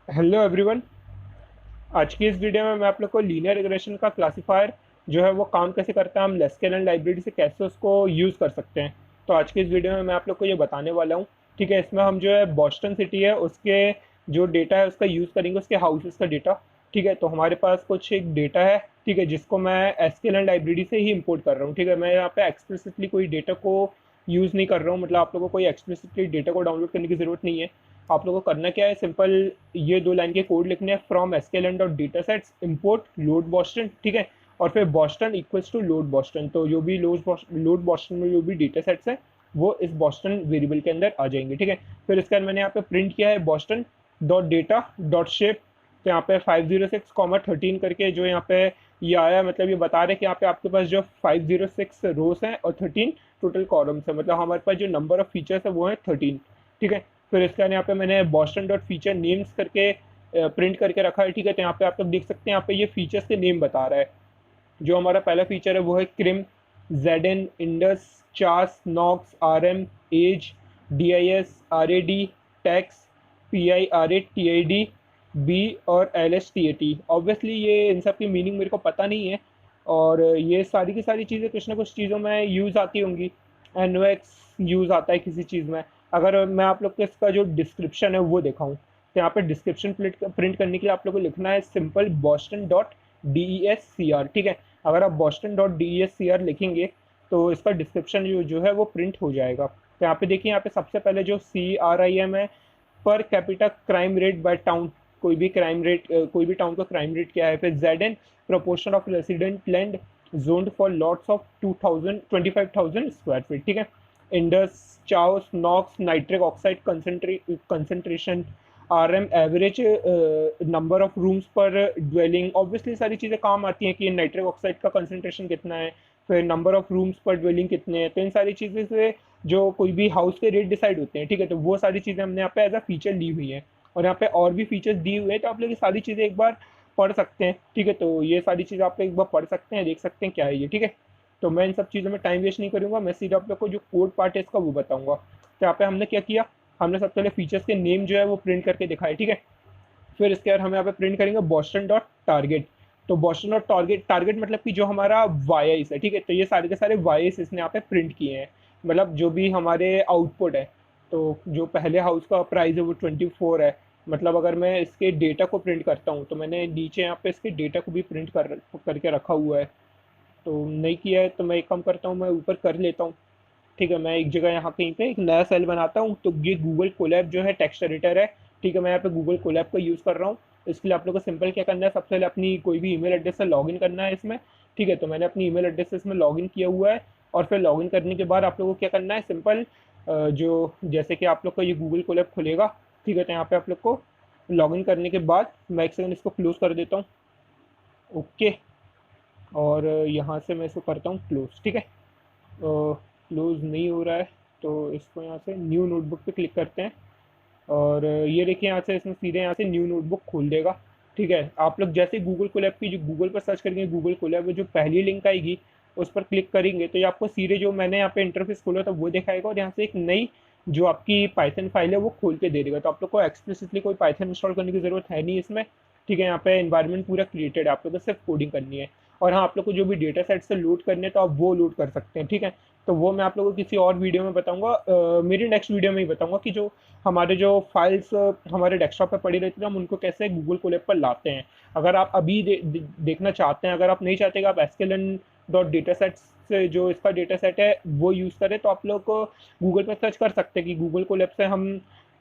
Hello everyone. आज की इस वीडियो में मैं आप लोग को लीनियर रिग्रेशन का क्लासिफायर जो है वो काम कैसे करता है, हम लेस्केल लाइब्रेरी से कैसे उसको यूज़ कर सकते हैं। तो आज की इस वीडियो में मैं आप लोग को ये बताने वाला हूँ। ठीक है, इसमें हम जो है बॉस्टन सिटी है उसके जो डेटा है उसका यूज़ करेंगे, उसके हाउसेस का डेटा। ठीक है, तो हमारे पास कुछ एक डेटा है, ठीक है, जिसको मैं एसक्यूएल लाइब्रेरी से ही इंपोर्ट कर रहा हूँ। ठीक है, मैं यहाँ पे एक्सप्लिसिटली कोई डेटा को यूज़ नहीं कर रहा हूँ, मतलब आप लोगों को कोई एक्सप्लिसिटली डेटा को डाउनलोड करने की ज़रूरत नहीं है। आप लोगों को करना क्या है, सिंपल ये 2 लाइन के कोड लिखने हैं, from SQL dot data sets import load Boston. ठीक है, और फिर Boston equals to load Boston, तो जो भी लोड बॉस्टन में जो भी डेटा सेट्स हैं वो इस बॉस्टन वेरिएबल के अंदर आ जाएंगे। ठीक है, फिर इसके बाद मैंने यहाँ पे प्रिंट किया है Boston dot data dot shape. तो यहाँ पे 506 13 करके जो यहाँ पे ये आया, मतलब ये बता रहे हैं कि यहाँ पे आपके पास जो 506 रोज हैं और 13 टोटल कॉलम्स है, मतलब हमारे पास जो नंबर ऑफ फीचर्स है वो है 13। ठीक है, फिर इसके बाद यहाँ पे मैंने बॉस्टन डॉट फीचर नेम्स करके प्रिंट करके रखा है। ठीक है, तो यहाँ पे आप लोग देख सकते हैं, यहाँ पे ये फीचर्स के नेम बता रहा है। जो हमारा पहला फीचर है वो है crim, Z indus, chas, nox, R M, age, D I S, R A D, tax, P I R A T I D, B और L S T A T. Obviously ये इन सब की मीनिंग मेरे को पता नहीं है, और ये सारी की सारी चीज़ें कुछ ना कुछ चीज़ों में यूज़ आती होंगी। एन ओ एक्स यूज़ आता है किसी चीज़ में। अगर मैं आप लोग को इसका जो डिस्क्रिप्शन है वो दिखाऊँ, तो यहाँ पे डिस्क्रिप्शन प्रिंट करने के लिए आप लोग को लिखना है simple Boston dot D E S C R. ठीक है, अगर आप Boston dot D E S C R लिखेंगे तो इसका डिस्क्रिप्शन जो है वो प्रिंट हो जाएगा। तो यहाँ पे देखिए, यहाँ पे सबसे पहले जो सी आर आई एम है, per capita crime rate by town. कोई भी क्राइम रेट, कोई भी टाउन का क्राइम रेट क्या है। फिर Z N proportion of resident land zoned for lots of 2000 25,000 square feet. ठीक है, indus, chaos, nox, nitric oxide concentration, R M average number of rooms per dwelling. Obviously सारी चीज़ें काम आती हैं कि नाइट्रिक ऑक्साइड का कंसेंट्रेशन कितना है, फिर number of rooms per dwelling कितने हैं। तो इन सारी चीज़ें से जो कोई भी हाउस के रेट डिसाइड होते हैं। ठीक है, तो वो सारी चीज़ें हमने यहाँ पे एज अ फीचर ली हुई हैं, और यहाँ पे और भी फीचर्स दी हुए हैं, तो आप लोग ये सारी चीज़ें एक बार पढ़ सकते हैं। ठीक है, तो ये सारी चीज़ें आप लोग एक बार पढ़ सकते हैं, देख सकते हैं क्या है ये। ठीक है, तो मैं इन सब चीज़ों में टाइम वेस्ट नहीं करूँगा, मैं सीधा आप लोग को जो कोड पार्ट है इसका वो बताऊँगा। तो यहाँ पे हमने क्या किया, हमने सबसे पहले फीचर्स के नेम जो है वो प्रिंट करके दिखाए। ठीक है, फिर इसके बाद हम यहाँ पे प्रिंट करेंगे बॉस्टन डॉट टारगेट। तो बॉस्टन डॉट टारगेट, टारगेट मतलब कि जो हमारा वाई आईस है। ठीक है, तो ये सारे के सारे वाई आईस इसने यहाँ पे प्रिंट किए हैं, मतलब जो भी हमारे आउटपुट है। तो जो पहले हाउस का प्राइस है वो 24 है। मतलब अगर मैं इसके डेटा को प्रिंट करता हूँ तो मैंने नीचे यहाँ पे इसके डेटा को भी प्रिंट करके रखा हुआ है। तो नहीं किया है तो मैं एक काम करता हूँ, मैं ऊपर कर लेता हूँ। ठीक है, मैं एक जगह यहाँ कहीं पे एक नया सेल बनाता हूँ। तो ये गूगल कोलैब जो है टेक्स्ट एडिटर है। ठीक है, मैं यहाँ पे गूगल कोलैब का यूज़ कर रहा हूँ। इसके लिए आप लोग को सिंपल क्या करना है, सबसे पहले अपनी कोई भी ईमेल एड्रेस से लॉगिन करना है इसमें। ठीक है, तो मैंने अपनी ईमेल एड्रेस से इसमें लॉगिन किया हुआ है, और फिर लॉगिन करने के बाद आप लोगों को क्या करना है, सिंपल जो जैसे कि आप लोग का ये गूगल कोलैब खुलेगा। ठीक है, तो यहाँ पे आप लोग को लॉगिन करने के बाद मैं एक सेकंड इसको क्लोज कर देता हूँ। ओके, और यहाँ से मैं इसको करता हूँ क्लोज। ठीक है, क्लोज नहीं हो रहा है, तो इसको यहाँ से न्यू नोटबुक पे क्लिक करते हैं, और ये देखिए यहाँ से इसमें सीधे यहाँ से न्यू नोटबुक खोल देगा। ठीक है, आप लोग जैसे गूगल कोलैब की जो गूगल पर सर्च करेंगे, गूगल कोलैब में जो पहली लिंक आएगी उस पर क्लिक करेंगे तो ये आपको सीधे जो मैंने यहाँ पे इंटरफेस खोला था वो दिखाएगा, और यहाँ से एक नई जो आपकी पाइथन फाइल है वो खोल के दे देगा। तो आप लोग को एक्सप्लिसिटली कोई पाइथन इंस्टॉल करने की जरूरत है नहीं इसमें। ठीक है, यहाँ पे एनवायरनमेंट पूरा क्रिएटेड है, आप लोग को सिर्फ कोडिंग करनी है। और हाँ, आप लोग को जो भी डेटा सेट से लोड करने हैं तो आप वो लोड कर सकते हैं। ठीक है, तो वो मैं आप लोगों को किसी और वीडियो में बताऊंगा, मेरी नेक्स्ट वीडियो में ही बताऊंगा कि जो हमारे जो फाइल्स हमारे डेस्कटॉप पे पड़ी रहती है हम उनको कैसे गूगल कोलैब पर लाते हैं। अगर आप अभी देखना चाहते हैं, अगर आप नहीं चाहते कि आप एसक्यूएल डॉट डेटा सेट से जो इसका डेटा सेट है वो यूज़ करें, तो आप लोग को गूगल पर सर्च कर सकते हैं कि गूगल कोलैब से हम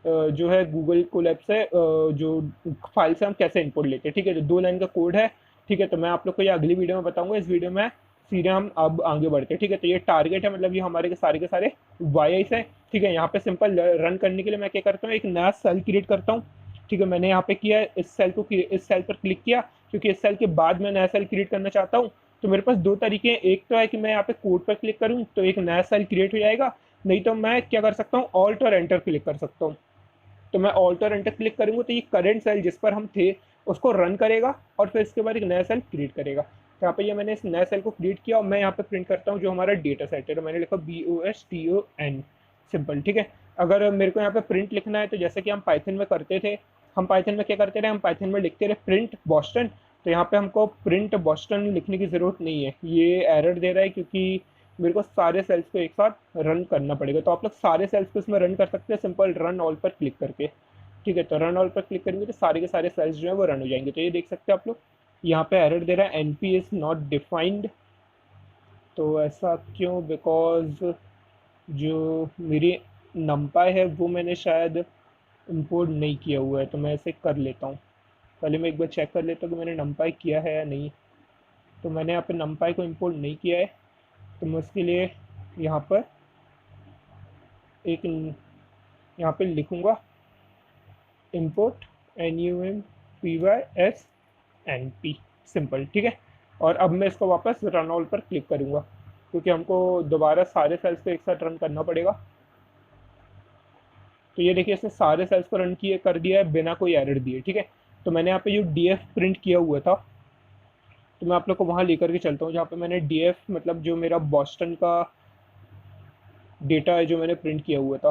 जो है गूगल कोलैब से जो फाइल से हम कैसे इनपुट लेते हैं। ठीक है, तो 2 लाइन का कोड है। ठीक है, तो मैं आप लोग को ये अगली वीडियो में बताऊंगा। इस वीडियो में सीधे हम अब आगे बढ़ते हैं। ठीक है, तो ये टारगेट है, मतलब ये हमारे के सारे वाई आईस है। ठीक है, यहाँ पे सिंपल रन करने के लिए मैं क्या करता हूँ, एक नया सेल क्रिएट करता हूँ। ठीक है, मैंने यहाँ पे किया है, इस सेल पर क्लिक किया, क्योंकि इस सेल के बाद मैं नया सेल क्रिएट करना चाहता हूँ। तो मेरे पास 2 तरीके हैं, एक तो है कि मैं यहाँ पे कोड पर क्लिक करूँ तो एक नया सेल क्रिएट हो जाएगा, नहीं तो मैं क्या कर सकता हूँ, ऑल्ट और एंटर क्लिक कर सकता हूँ। तो मैं ऑल्ट और एंटर क्लिक करूंगा तो ये करंट सेल जिस पर हम थे उसको रन करेगा, और फिर इसके बाद एक नया सेल क्रिएट करेगा। तो यहाँ पे ये मैंने इस नए सेल को क्रिएट किया, और मैं यहाँ पे प्रिंट करता हूँ जो हमारा डेटा सेट है। तो मैंने लिखा BOSTON, सिंपल। ठीक है, अगर मेरे को यहाँ पे प्रिंट लिखना है तो जैसे कि हम पाइथन में करते थे, हम पाइथन में क्या करते रहे, हम पाइथन में लिखते रहे प्रिंट बॉस्टन। तो यहाँ पे हमको प्रिंट बॉस्टन लिखने की ज़रूरत नहीं है, ये एरर दे रहा है क्योंकि मेरे को सारे सेल्स को एक साथ रन करना पड़ेगा। तो आप लोग सारे सेल्स को इसमें रन कर सकते हैं सिंपल रन ऑल पर क्लिक करके। ठीक है, तो रन ऑल पर क्लिक करेंगे तो सारे के सारे सेल्स जो है वो रन हो जाएंगे। तो ये देख सकते हैं आप लोग, यहाँ पे एरर दे रहा है NP इज़ नॉट डिफाइंड। तो ऐसा क्यों? बिकॉज जो मेरी नंपाई है वो मैंने शायद इंपोर्ट नहीं किया हुआ है। तो मैं ऐसे कर लेता हूँ, पहले मैं एक बार चेक कर लेता हूँ कि मैंने नंपाई किया है या नहीं। तो मैंने यहाँ पे नंपाई को इंपोर्ट नहीं किया है, तो मैं उसके लिए यहाँ पर एक यहाँ पे लिखूँगा इंपोर्ट NUMPYSNP सिंपल। ठीक है, और अब मैं इसको वापस रन ऑल पर क्लिक करूँगा क्योंकि हमको दोबारा सारे सेल्स को एक साथ रन करना पड़ेगा। तो ये देखिए इसने सारे सेल्स को रन किए कर दिया है बिना कोई एरर दिए। ठीक है, तो मैंने यहाँ पे जो DF प्रिंट किया हुआ था, तो मैं आप लोग को वहाँ लेकर के चलता हूँ जहाँ पे मैंने DF मतलब जो मेरा बॉस्टन का डेटा है जो मैंने प्रिंट किया हुआ था।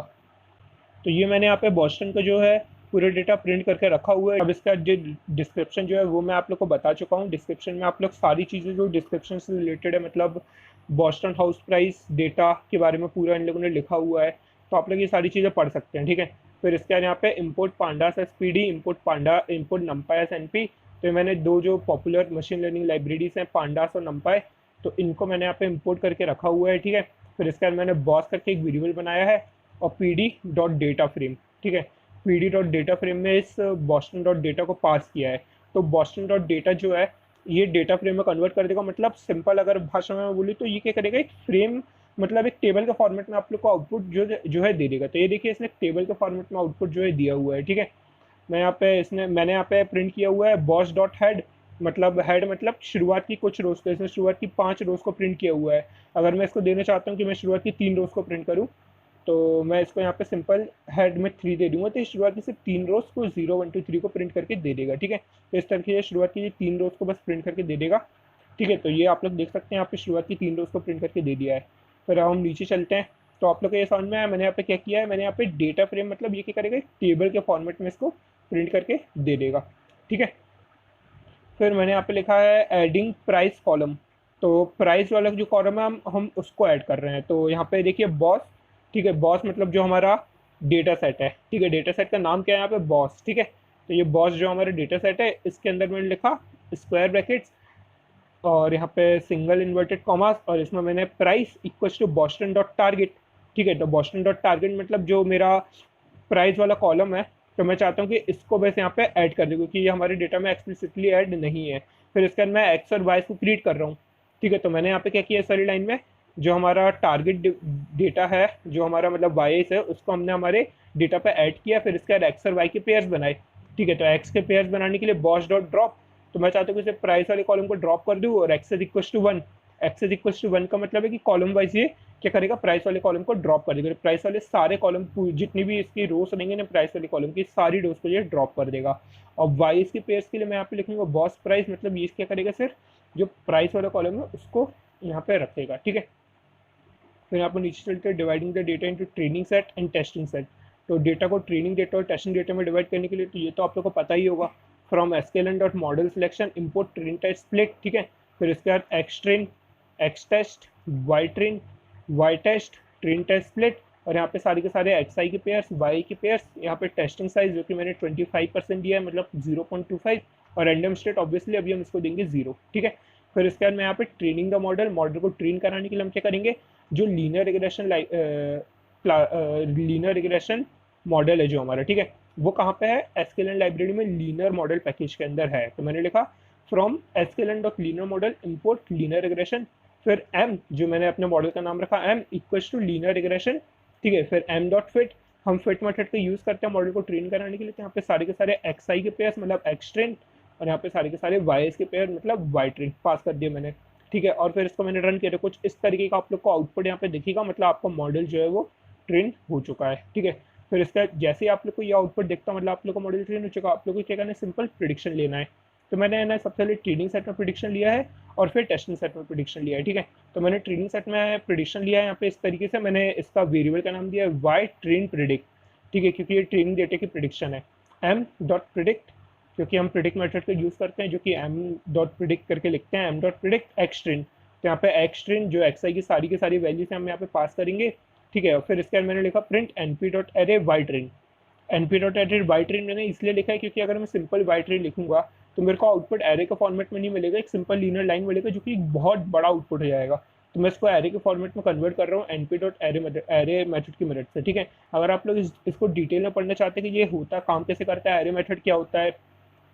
तो ये मैंने यहाँ पे बॉस्टन का जो है पूरे डेटा प्रिंट करके रखा हुआ है। अब इसका जो डिस्क्रिप्शन जो है वो मैं आप लोग को बता चुका हूँ। डिस्क्रिप्शन में आप लोग सारी चीज़ें जो डिस्क्रिप्शन से रिलेटेड है, मतलब बॉस्टन हाउस प्राइस डेटा के बारे में पूरा इन लोगों ने लिखा हुआ है, तो आप लोग ये सारी चीज़ें पढ़ सकते हैं। ठीक है, फिर इसके बाद यहाँ पे import pandas SPD, import नंपाई NP। तो मैंने दो जो पॉपुलर मशीन लर्निंग लाइब्रेरीज हैं पांडास और नंपाई, तो इनको मैंने यहाँ पे इम्पोर्ट करके रखा हुआ है। ठीक है, फिर इसके बाद मैंने बॉस करके एक वेरिएबल बनाया है और PD.data_frame। ठीक है, PD.data_frame में इस boston.data को पास किया है। तो boston.data जो है ये डेटा फ्रेम में कन्वर्ट कर देगा। मतलब सिंपल अगर भाषा में बोली तो ये क्या करेगा, एक फ्रेम मतलब एक टेबल के फॉर्मेट में आप लोग को आउटपुट जो है दे देगा। तो ये देखिए इसने टेबल के फॉर्मेट में आउटपुट जो है दिया हुआ है। ठीक है, मैंने यहाँ पे प्रिंट किया हुआ है boss.head, मतलब हेड मतलब शुरुआत की कुछ रोज को, इसने शुरुआत की 5 रोज को प्रिंट किया हुआ है। अगर मैं इसको देना चाहता हूँ कि मैं शुरुआत की 3 रोज को प्रिंट करूँ, तो मैं इसको यहाँ पे सिंपल हेड में 3 दे दूंगा, तो इस शुरुआत की सिर्फ 3 रोज को 0 1 2 3 को प्रिंट करके दे देगा। ठीक है, तो इस तरीके से शुरुआत की 3 रोज को बस प्रिंट करके दे देगा। ठीक है, तो ये आप लोग देख सकते हैं यहाँ पे शुरुआत की 3 रोज को प्रिंट करके दे दिया है। फिर हम नीचे चलते हैं, तो आप लोग को ये समझ में आया मैंने यहाँ पे क्या किया है। मैंने यहाँ पे डेटा फ्रेम मतलब ये क्या करेगा, एक टेबल के फॉर्मेट में इसको प्रिंट करके दे देगा। ठीक है, फिर मैंने यहाँ पे लिखा है एडिंग प्राइस कॉलम। तो प्राइस वाला जो कॉलम है हम उसको ऐड कर रहे हैं। तो यहाँ पे देखिए बॉस। ठीक है, बॉस मतलब जो हमारा डेटा सेट है। ठीक है, डेटा सेट का नाम क्या है यहाँ पे, बॉस। ठीक है, तो ये बॉस जो हमारा डेटा सेट है इसके अंदर मैंने लिखा स्क्वायर ब्रैकेट्स और यहाँ पे सिंगल इन्वर्टेड कॉमास, और इसमें मैंने प्राइस इक्वल टू boston.target। ठीक है, तो boston.target मतलब जो मेरा प्राइस वाला कॉलम है, तो मैं चाहता हूँ कि इसको बस यहाँ पे ऐड कर दूँ क्योंकि ये हमारे डेटा में एक्सप्लिसिटली ऐड नहीं है। फिर इसके बाद मैं एक्स और वाई को क्रिएट कर रहा हूँ। ठीक है, तो मैंने यहाँ पे क्या किया, सारी लाइन में जो हमारा टारगेट डेटा है, जो हमारा मतलब वाई है, उसको हमने हमारे डेटा पे ऐड किया। फिर इसके बाद एक्स और वाई के पेयर्स बनाए। ठीक है, तो एक्स के पेयर्स बनाने के लिए boss.drop, तो मैं चाहता हूँ कि प्राइस वाले कॉलम को ड्रॉप कर दूँ और X is equal to 1। X is equal to 1 का मतलब है कि कॉलम वाइज ये क्या करेगा, प्राइस वाले कॉलम को ड्रॉप कर देगा। प्राइस वाले सारे कॉलम जितनी भी इसकी रोज रहेंगे ना प्राइस वाले कॉलम की, सारी रोज को ये ड्रॉप कर देगा। और वाइज के पेयर्स के लिए मैं यहाँ पे लिखूंगा बॉस प्राइस, मतलब ये क्या करेगा, सिर्फ जो प्राइस वाला कॉलम है उसको यहाँ पे रखेगा। ठीक है, फिर यहाँ पर नीचे चलते हैं dividing the data into training set and testing set. तो डेटा को ट्रेनिंग डेटा और टेस्टिंग डेटा में डिवाइड करने के लिए, तो ये तो आप लोग को पता ही होगा, from sklearn dot model selection import train test split. ठीक है, फिर इसके बाद X train, X test, Y train, Y test, train test split, और यहाँ पे सारे के सारे एक्स आई के पेयर्स, वाई के पेयर्स, यहाँ पे टेस्टिंग साइज जो कि मैंने 25% दिया है मतलब 0.25, और रैंडम स्टेट ऑब्वियसली अभी हम इसको देंगे 0। ठीक है, फिर इसके बाद मैं यहाँ पे ट्रेनिंग द मॉडल को ट्रेन कराने के लिए हम क्या करेंगे, जो लीनियर रिग्रेशन मॉडल है जो हमारा, ठीक है, वो कहाँ पे है, sklearn लाइब्रेरी में लीनियर मॉडल पैकेज के अंदर है। तो मैंने लिखा from sklearn dot linear model import linear regression, फिर m जो मैंने अपने मॉडल का नाम रखा m equals to linear regression. ठीक है, फिर m डॉट फिट, हम फिट मेथड का यूज करते हैं मॉडल को ट्रेन कराने के लिए। तो यहाँ पे सारे के सारे एक्स आई के पेयर्स मतलब एक्स ट्रेन, और यहाँ पे सारे के सारे वाई के पेयर मतलब वाई ट्रेन पास कर दिया मैंने। ठीक है, और फिर इसको मैंने रन किया, तो कुछ इस तरीके का आप लोग को आउटपुट यहाँ पे दिखेगा, मतलब आपका मॉडल जो है वो ट्रेन हो चुका है। ठीक है, फिर इसका जैसे ही आप लोग को ये आउटपुट दिखता है मतलब आप लोग का मॉडल ट्रेन हो चुका है, आप लोग को क्या करना है, सिंपल प्रिडिक्शन लेना है। तो मैंने ना सबसे पहले ट्रेनिंग सेट में प्रिडिक्शन लिया है और फिर टेस्टिंग सेट में प्रिडिक्शन लिया है। ठीक है, तो मैंने ट्रेनिंग सेट में प्रिडिक्शन लिया है यहाँ पे इस तरीके से, मैंने इसका वेरिएबल का नाम दिया है वाई ट्रेन प्रिडिक्ट। ठीक है, क्योंकि ये ट्रेनिंग डेटा की प्रिडिक्शन है। एम डॉट प्रिडिक्ट, क्योंकि हम प्रिडिक्ट मेथड को यूज़ करते हैं, जो कि एम डॉट प्रिडिक्ट करके लिखते हैं, M dot predict X string. तो यहाँ पे एक्स स्ट्रिंग जो एक्स आई की सारी वैल्यूज हम यहाँ पे पास करेंगे, ठीक है। और फिर इसके बाद मैंने लिखा print N P dot array Y train. N P dot array Y train मैंने इसलिए लिखा है क्योंकि अगर मैं सिंपल वाई ट्रेन लिखूंगा तो मेरे को आउटपुट एरे के फॉर्मेट में नहीं मिलेगा, एक सिंपल लीनियर लाइन मिलेगा जो कि एक बहुत बड़ा आउटपुट हो जाएगा। तो मैं इसको एरे के फॉर्मेट में कन्वर्ट कर रहा हूँ N P dot array method की मदद से, ठीक है। अगर आप लोग इसको डिटेल में पढ़ना चाहते हैं कि ये होता काम कैसे करता है, एरे मेथड क्या होता है,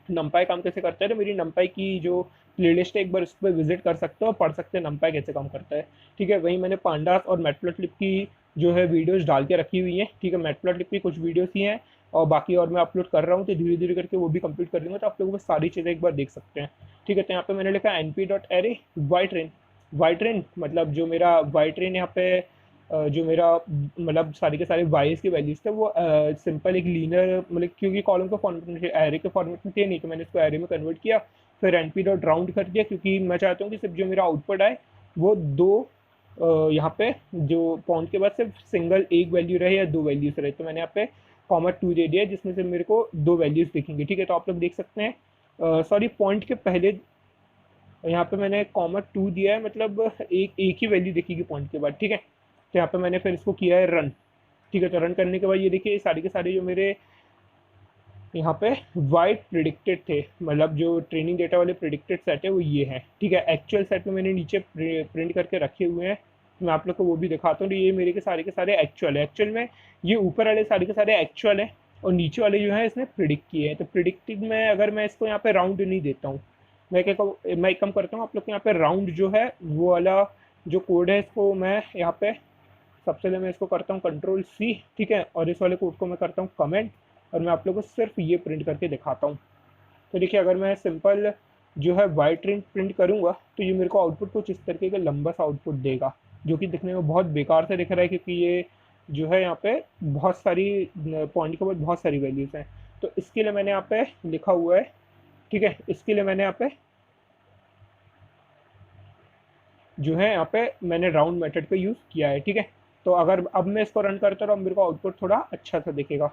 नंपाई काम कैसे करता है, तो मेरी नंपाई की जो प्लेलिस्ट है एक बार उस पर विजिट कर सकते हो और पढ़ सकते हैं नंपाई कैसे काम करता है, ठीक है। वहीं मैंने पांडास और मैटप्लॉटलिब की जो है वीडियोस डाल के रखी हुई हैं, ठीक है। मैटप्लॉटलिब की कुछ वीडियोस ही हैं और बाकी और मैं अपलोड कर रहा हूँ, तो धीरे धीरे करके वो भी कंप्लीट कर दूंगा, तो आप लोग वो सारी चीज़ें एक बार देख सकते हैं, ठीक है। तो यहाँ पे मैंने लिखा N P dot array Y train. Y train मतलब जो मेरा वाई ट्रेन यहाँ पे जो मेरा मतलब सारी के सारे वाइज की वैल्यूज थे वो सिंपल एक लीनियर मतलब क्योंकि कॉलम के फॉर्मेट में एरे के फॉर्मेट में थे नहीं, तो मैंने इसको एरे में कन्वर्ट किया, फिर एन पी डॉट राउंड कर दिया क्योंकि मैं चाहता हूँ कि सिर्फ जो मेरा आउटपुट आए वो दो यहाँ पे जो पॉइंट के बाद सिर्फ सिंगल एक वैल्यू रहे या दो वैल्यूज रहे, तो मैंने यहाँ पे कॉमा 2 दे दिया जिसमें से मेरे को दो वैल्यूज दिखेंगे, ठीक है। तो आप लोग देख सकते हैं सॉरी पॉइंट के पहले यहाँ पे मैंने कॉमा 2 दिया है, मतलब एक ही वैल्यू दिखेगी पॉइंट के बाद, ठीक है। तो यहाँ पे मैंने फिर इसको किया है रन, ठीक है। तो रन करने के बाद ये देखिए सारे के सारे जो मेरे यहाँ पे वाइट प्रिडिक्टेड थे, मतलब जो ट्रेनिंग डेटा वाले प्रिडिक्टेड सेट है वो ये है, ठीक है। एक्चुअल सेट में मैंने नीचे प्रिंट करके रखे हुए हैं, तो मैं आप लोग को वो भी दिखाता हूँ। तो ये मेरे के सारे एक्चुअल है, एक्चुअल में ये ऊपर वाले सारे के सारे एक्चुअल है और नीचे वाले जो है इसने प्रिडिक्ट किए हैं। तो प्रिडिक्टेड में अगर मैं इसको यहाँ पे राउंड नहीं देता हूँ, मैं एक काम करता हूँ, आप लोग को यहाँ पे राउंड जो है वो वाला जो कोड है इसको मैं यहाँ पे सबसे पहले मैं इसको करता हूँ कंट्रोल सी, ठीक है। और इस वाले कोड को मैं करता हूँ कमेंट और मैं आप लोगों को सिर्फ ये प्रिंट करके दिखाता हूँ। तो देखिए अगर मैं सिंपल जो है वाइट प्रिंट करूँगा तो ये मेरे को आउटपुट कुछ इस तरीके का लंबा सा आउटपुट देगा, जो कि दिखने में बहुत बेकार से दिख रहा है क्योंकि ये जो है यहाँ पे बहुत सारी पॉइंट के बाद बहुत सारी वैल्यूज़ हैं। तो इसके लिए मैंने यहाँ पे लिखा हुआ है, ठीक है। इसके लिए मैंने यहाँ पे जो है यहाँ पे मैंने राउंड मेथड का यूज़ किया है, ठीक है। तो अगर अब मैं इसको रन करता हूँ मेरे को आउटपुट थोड़ा अच्छा सा दिखेगा।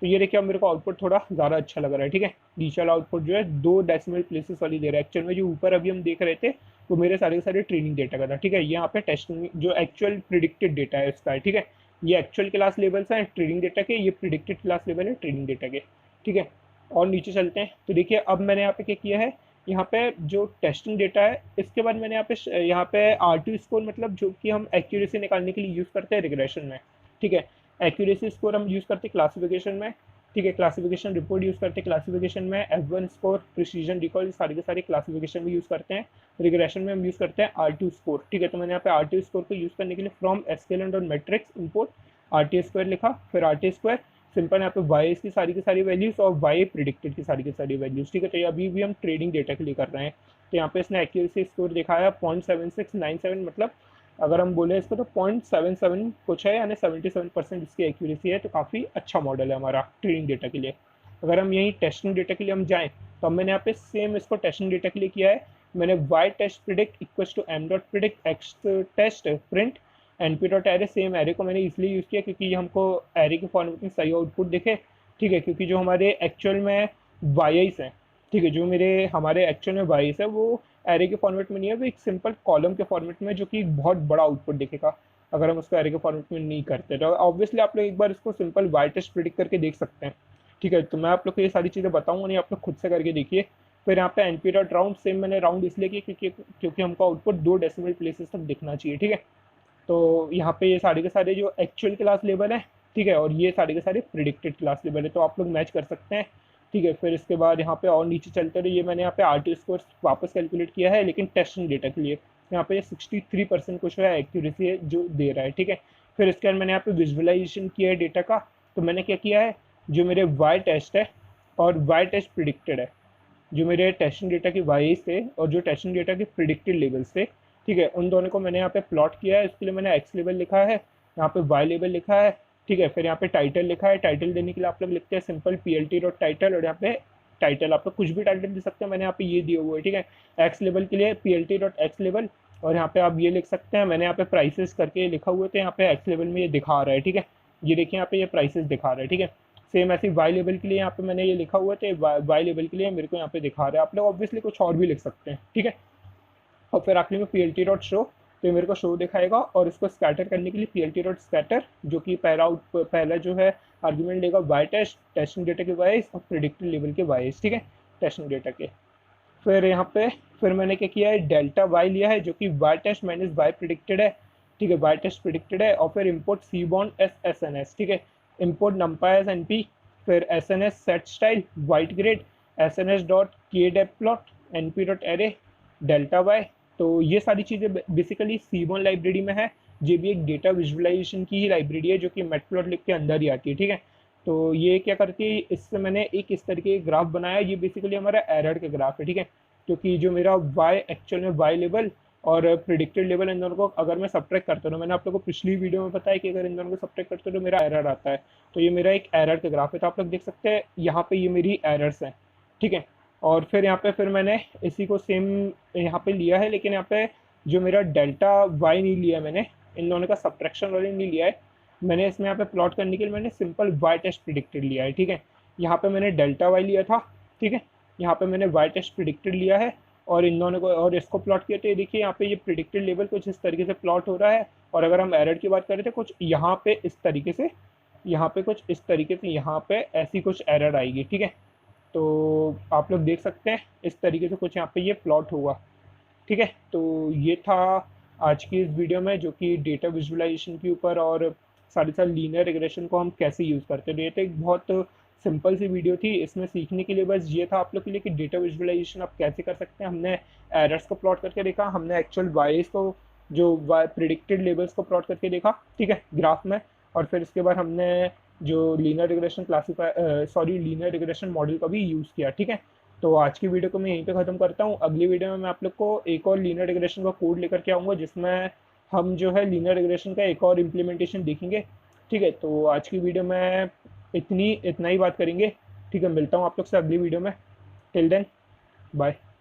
तो ये देखिए अब मेरे को आउटपुट थोड़ा ज़्यादा अच्छा लग रहा है, ठीक है। नीचे वाला आउटपुट जो है 2 डेसिमल प्लेसेस वाली दे रहा है, एक्चुअल में जो ऊपर अभी हम देख रहे थे वो मेरे सारे के सारे ट्रेनिंग डेटा का था, ठीक है। ये यहाँ पे टेस्टिंग जो एक्चुअल प्रिडिक्टेड डेटा है उसका है, ठीक है। ये एक्चुअल क्लास लेवल्स हैं ट्रेनिंग डेटा के, ये प्रिडिक्टेड क्लास लेवल है ट्रेनिंग डेटा के, ठीक है। और नीचे चलते हैं तो देखिए अब मैंने यहाँ पे क्या किया है, यहाँ पे जो टेस्टिंग डेटा है इसके बाद मैंने यहाँ पे R2 स्कोर मतलब जो कि हम एक्यूरेसी निकालने के लिए यूज़ करते हैं रिग्रेशन में, ठीक है। एक्यूरेसी स्कोर हम यूज़ करते हैं क्लासिफिकेशन में, ठीक है। क्लासिफिकेशन रिपोर्ट यूज़ करते हैं क्लासिफिकेशन में, F1 स्कोर, प्रिसीजन रिकॉल, सारे के सारे क्लासिफिकेशन में यूज़ करते हैं। रिग्रेशन में हम यूज़ करते हैं R2 स्कोर, ठीक है। तो मैंने यहाँ पे R2 स्कोर को यूज़ करने के लिए from SQL dot matrix import RT square लिखा, फिर RT स्क्वायर सिंपल यहाँ पे वाई की सारी वैल्यूज और वाई प्रिडिक्टेड की सारी वैल्यूज, ठीक है। तो ये अभी भी हम ट्रेडिंग डेटा के लिए कर रहे हैं। तो यहाँ पे इसने एक्यूरेसी स्कोर दिखाया 0.7697, मतलब अगर हम बोले इसको तो 0.77 कुछ है, यानी 77% इसकी एक्यूरेसी है। तो काफ़ी अच्छा मॉडल है हमारा ट्रेडिंग डेटा के लिए। अगर हम यहीं टेस्टिंग डेटा के लिए हम जाएँ तो मैंने यहाँ पे सेम इसको टेस्टिंग डेटा के लिए किया है। मैंने Y test predict equals to M dot predict X test print NP dot array, same array को मैंने इसलिए यूज़ किया क्योंकि हमको एरे के फॉर्मेट में सही आउटपुट दिखे, ठीक है। क्योंकि जो हमारे एक्चुअल में वाईस हैं, ठीक है, जो हमारे एक्चुअल में वाईस है वो एरे के फॉर्मेट में नहीं है, वो एक सिंपल कॉलम के फॉर्मेट में, जो कि बहुत बड़ा आउटपुट दिखेगा अगर हम उसको एरे के फॉर्मेट में नहीं करते। तो ऑब्वियसली आप लोग एक बार इसको सिंपल वाई टेस्ट प्रिडिक्ट करके देख सकते हैं, ठीक है। तो मैं आप लोग को ये सारी चीज़ें बताऊँगा नहीं, आप लोग खुद से करके देखिए। फिर यहाँ पे एनपी डॉट राउंड, सेम मैंने राउंड इसलिए किया क्योंकि हमको आउटपुट 2 डेसिमल प्लेसेस तक दिखना चाहिए, ठीक है। तो यहाँ पे ये सारे के सारे जो एक्चुअल क्लास लेवल है, ठीक है, और ये सारे के सारे प्रिडिक्टेड क्लास लेवल है, तो आप लोग मैच कर सकते हैं, ठीक है। फिर इसके बाद यहाँ पे और नीचे चलते रहे, ये मैंने यहाँ पे RT स्कोर वापस कैलकुलेट किया है लेकिन टेस्टिंग डेटा के लिए। यहाँ पे 63% कुछ है एक्यूरेसी है जो दे रहा है, ठीक है। फिर इसके बाद मैंने यहाँ पे विजुअलाइजेशन किया है डेटा का। तो मैंने क्या किया है, जो मेरे वाई टेस्ट है और वाई टेस्ट प्रिडिक्टेड है, जो मेरे टेस्टिंग डेटा की वाईज थे और जो टेस्टिंग डेटा के प्रिडिक्टेड लेवल्स थे, ठीक है, उन दोनों को मैंने यहाँ पे प्लॉट किया है। इसके लिए मैंने एक्स लेवल लिखा है, यहाँ पे वाई लेवल लिखा है, ठीक है। फिर यहाँ पे टाइटल लिखा है, टाइटल देने के लिए आप लोग लिखते हैं सिंपल PLT डॉट टाइटल, और यहाँ पे टाइटल आप लोग कुछ भी टाइटल दे सकते हैं, मैंने यहाँ पे ये दिया हुआ है, ठीक है। एक्स लेवल के लिए PLT डॉट एक्स लेवल, और यहाँ पे आप ये लिख सकते हैं, मैंने यहाँ पे प्राइसेस करके लिखा हुआ था, यहाँ पे एक्स लेवल में ये दिखा रहा है, ठीक है। ये देखिए यहाँ पे ये प्राइसेस दिखा रहा है, ठीक है। सेम ऐसी वाई लेवल के लिए यहाँ पे मैंने ये लिखा हुआ था, वाई लेवल के लिए मेरे को यहाँ पे दिखा रहा है। आप लोग ऑब्वियसली कुछ और भी लिख सकते हैं, ठीक है। और फिर आखिरी में plt.show, तो ये मेरे को शो दिखाएगा, और इसको स्कैटर करने के लिए plt.scatter, जो कि पहला जो है आर्ग्यूमेंट लेगा वाई टेस्ट, टेस्टिंग डेटा के वाइज और प्रिडिक्टेड लेवल के वाइज, ठीक है, टेस्टिंग डेटा के। फिर यहाँ पे फिर मैंने क्या किया है, डेल्टा वाई लिया है जो कि Y test minus Y predicted है, ठीक है, वाई टेस्ट प्रिडिक्टेड है। और फिर import cbond as S N S, ठीक है, import numpy as N P, फिर S N S set style white grid, S N S dot K dep plot, N P dot array, delta Y. तो ये सारी चीज़ें basically cbond library में है। ये भी एक डेटा विजुअलाइजेशन की ही लाइब्रेरी है जो कि मैटप्लॉटलिब के अंदर ही आती है, ठीक है। तो ये क्या करती है, इससे मैंने एक इस तरीके का ग्राफ बनाया, ये बेसिकली हमारा एरर का ग्राफ है, ठीक है, क्योंकि जो मेरा वाई एक्चुअल में वाई लेवल और प्रिडिक्टेड लेवल इन दोनों को अगर मैं सब्ट्रैक्ट करता हूँ, मैंने आप लोगों को पिछली वीडियो में बताया कि अगर इन दोनों को सब्ट्रैक्ट करते हो तो मेरा एरर आता है। तो ये मेरा एक एरर का ग्राफ है, तो आप लोग देख सकते हैं यहाँ पे ये मेरी एरर्स हैं, ठीक है। और फिर यहाँ पे फिर मैंने इसी को सेम यहाँ पे लिया है, लेकिन यहाँ पे जो मेरा डेल्टा वाई नहीं लिया मैंने, इन दोनों का सब्ट्रैक्शन वाले नहीं लिया है मैंने। इसमें यहाँ पे प्लॉट करने के लिए मैंने सिंपल वाई टेस्ट प्रिडिक्टेड लिया है, ठीक है। यहाँ पे मैंने डेल्टा वाई लिया था, ठीक है, यहाँ पे मैंने वाई टेस्ट प्रिडिक्टेड लिया है, और इन दोनों को और इसको प्लॉट किया। तो ये देखिए यहाँ पे ये प्रिडिक्टेड लेवल कुछ इस तरीके से प्लॉट हो रहा है, और अगर हम एरर की बात करें तो कुछ यहाँ पे इस तरीके से, यहाँ पे कुछ इस तरीके से, यहाँ पे ऐसी कुछ एरर आएगी, ठीक है। तो आप लोग देख सकते हैं इस तरीके से कुछ यहाँ पे ये प्लॉट हुआ, ठीक है। तो ये था आज की इस वीडियो में, जो कि डेटा विजुअलाइजेशन के ऊपर और साथ ही साथ लीनियर रिग्रेशन को हम कैसे यूज़ करते हैं। ये तो एक बहुत सिंपल सी वीडियो थी, इसमें सीखने के लिए बस ये था आप लोग के लिए कि डेटा विजुअलाइजेशन आप कैसे कर सकते हैं। हमने एरर्स को प्लॉट करके देखा, हमने एक्चुअल वाइज को जो प्रिडिक्टेड लेवल्स को प्लॉट करके देखा, ठीक है, ग्राफ में। और फिर इसके बाद हमने जो लीनियर लीनियर रिग्रेशन मॉडल का भी यूज़ किया, ठीक है। तो आज की वीडियो को मैं यहीं पे ख़त्म करता हूँ। अगली वीडियो में मैं आप लोग को एक और लीनियर रिग्रेशन का कोड लेकर के आऊँगा, जिसमें हम जो है लीनियर रिग्रेशन का एक और इम्प्लीमेंटेशन देखेंगे, ठीक है। तो आज की वीडियो में इतना ही बात करेंगे, ठीक है। मिलता हूँ आप लोग से अगली वीडियो में। Till then bye.